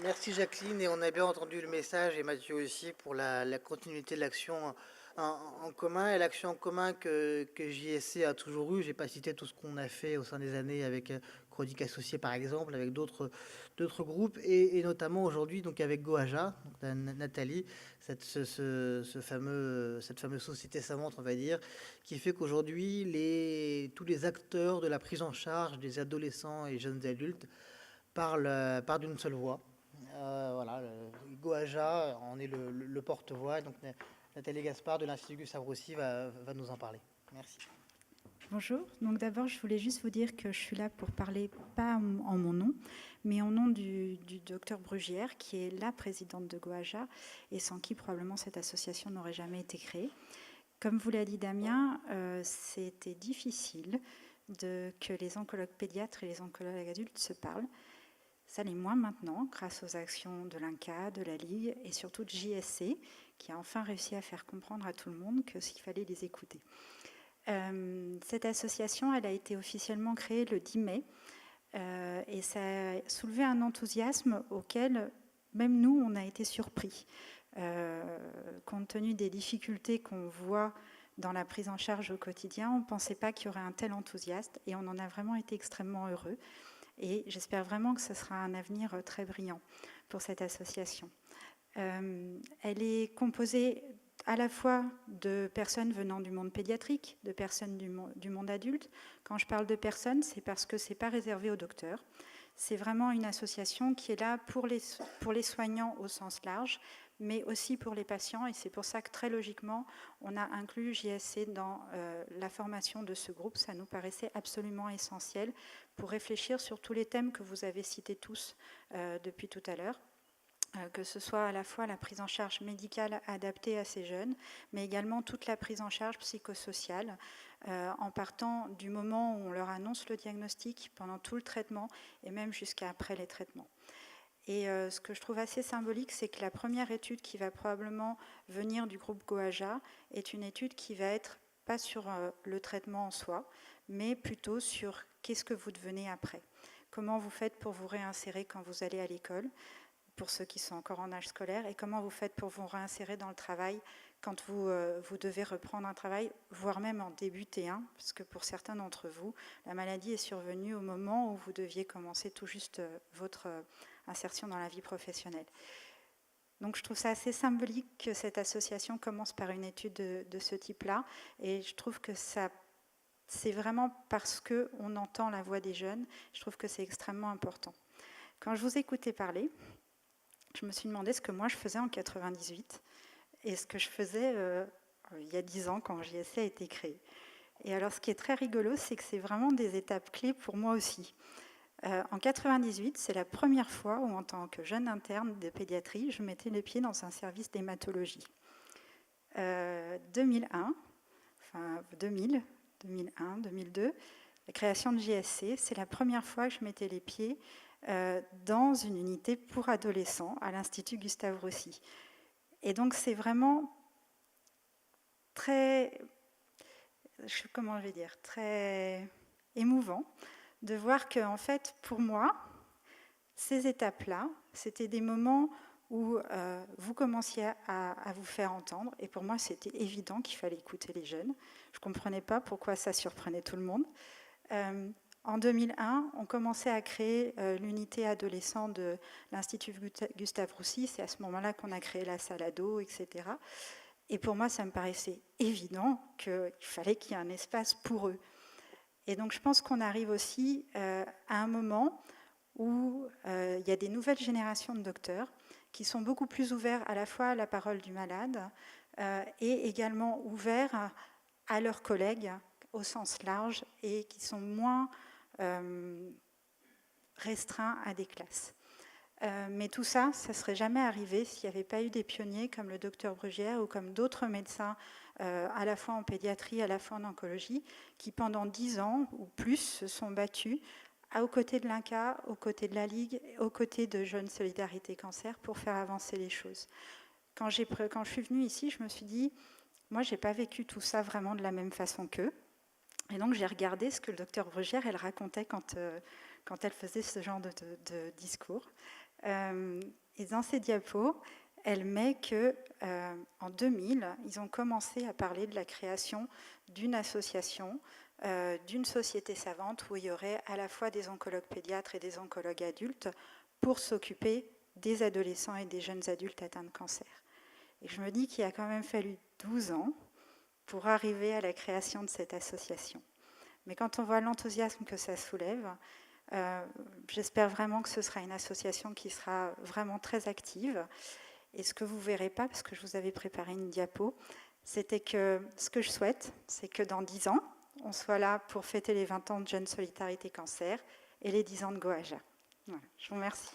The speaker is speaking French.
Merci Jacqueline, et on a bien entendu le message, et Mathieu aussi, pour la continuité de l'action en commun, et l'action en commun que JSC a toujours eue. J'ai pas cité tout ce qu'on a fait au sein des années avec Chronique Associée par exemple, avec d'autres groupes, et notamment aujourd'hui donc avec Goaja, donc Nathalie, cette fameuse société savante, on va dire, qui fait qu'aujourd'hui tous les acteurs de la prise en charge des adolescents et jeunes adultes parlent d'une seule voix. Voilà, Hugo Aja en est le porte-voix. Donc Nathalie Gaspard de l'Institut Gustave Roussy va nous en parler. Merci. Bonjour. Donc d'abord, je voulais juste vous dire que je suis là pour parler pas en mon nom, mais en nom du docteur Brugière, qui est la présidente de Goaja, et sans qui probablement cette association n'aurait jamais été créée. Comme vous l'a dit Damien, c'était difficile que les oncologues pédiatres et les oncologues adultes se parlent. Ça l'est moins maintenant, grâce aux actions de l'INCA, de la Ligue et surtout de JSC, qui a enfin réussi à faire comprendre à tout le monde qu'il fallait les écouter. Cette association, elle a été officiellement créée le 10 mai et ça a soulevé un enthousiasme auquel même nous, on a été surpris. Compte tenu des difficultés qu'on voit dans la prise en charge au quotidien, on ne pensait pas qu'il y aurait un tel enthousiasme et on en a vraiment été extrêmement heureux. Et j'espère vraiment que ce sera un avenir très brillant pour cette association. Elle est composée à la fois de personnes venant du monde pédiatrique, de personnes du monde adulte. Quand je parle de personnes, c'est parce que ce n'est pas réservé aux docteurs. C'est vraiment une association qui est là pour les soignants au sens large, mais aussi pour les patients. Et c'est pour ça que très logiquement, on a inclus JSC dans la formation de ce groupe. Ça nous paraissait absolument essentiel pour réfléchir sur tous les thèmes que vous avez cités tous depuis tout à l'heure. Que ce soit à la fois la prise en charge médicale adaptée à ces jeunes, mais également toute la prise en charge psychosociale, en partant du moment où on leur annonce le diagnostic, pendant tout le traitement, et même jusqu'à après les traitements. Et ce que je trouve assez symbolique, c'est que la première étude qui va probablement venir du groupe Goaja est une étude qui va être pas sur le traitement en soi, mais plutôt sur qu'est-ce que vous devenez après. Comment vous faites pour vous réinsérer quand vous allez à l'école, pour ceux qui sont encore en âge scolaire, et comment vous faites pour vous réinsérer dans le travail quand vous devez reprendre un travail, voire même en débuter un, parce que pour certains d'entre vous, la maladie est survenue au moment où vous deviez commencer tout juste votre insertion dans la vie professionnelle. Donc je trouve ça assez symbolique que cette association commence par une étude de ce type-là, et je trouve que c'est vraiment parce qu'on entend la voix des jeunes, je trouve que c'est extrêmement important. Quand je vous écoutais parler, je me suis demandé ce que moi je faisais en 98 et ce que je faisais il y a 10 ans quand JSC a été créé. Et alors ce qui est très rigolo, c'est que c'est vraiment des étapes clés pour moi aussi. En 98, c'est la première fois où en tant que jeune interne de pédiatrie, je mettais les pieds dans un service d'hématologie. 2001, enfin 2000, 2001, 2002, la création de JSC, c'est la première fois que je mettais les pieds dans une unité pour adolescents à l'Institut Gustave Roussy. Et donc c'est vraiment très, comment je vais dire, très émouvant de voir que, en fait, pour moi, ces étapes-là, c'était des moments où vous commenciez à vous faire entendre. Et pour moi, c'était évident qu'il fallait écouter les jeunes. Je ne comprenais pas pourquoi ça surprenait tout le monde. En 2001, on commençait à créer l'unité adolescent de l'Institut Gustave Roussy. C'est à ce moment-là qu'on a créé la salle ado, etc. Et pour moi, ça me paraissait évident qu'il fallait qu'il y ait un espace pour eux. Et donc, je pense qu'on arrive aussi à un moment où il y a des nouvelles générations de docteurs qui sont beaucoup plus ouverts à la fois à la parole du malade et également ouverts à leurs collègues au sens large et qui sont moins restreints à des classes. Mais tout ça, ça ne serait jamais arrivé s'il n'y avait pas eu des pionniers comme le docteur Brugière ou comme d'autres médecins, à la fois en pédiatrie, à la fois en oncologie, qui pendant 10 ans ou plus se sont battus aux côtés de l'INCA, aux côtés de la Ligue, aux côtés de Jeunes Solidarité Cancer pour faire avancer les choses. Quand je suis venue ici, je me suis dit, moi, je n'ai pas vécu tout ça vraiment de la même façon qu'eux. Et donc, j'ai regardé ce que le docteur Brugière, elle racontait quand elle faisait ce genre de discours. Et dans ces diapos, elle met qu'en 2000, ils ont commencé à parler de la création d'une association, d'une société savante où il y aurait à la fois des oncologues pédiatres et des oncologues adultes pour s'occuper des adolescents et des jeunes adultes atteints de cancer. Et je me dis qu'il a quand même fallu 12 ans pour arriver à la création de cette association. Mais quand on voit l'enthousiasme que ça soulève, j'espère vraiment que ce sera une association qui sera vraiment très active. Et ce que vous ne verrez pas, parce que je vous avais préparé une diapo, c'était que ce que je souhaite, c'est que dans 10 ans, on soit là pour fêter les 20 ans de Jeunes Solidarité Cancer et les 10 ans de Goaja. Voilà, je vous remercie.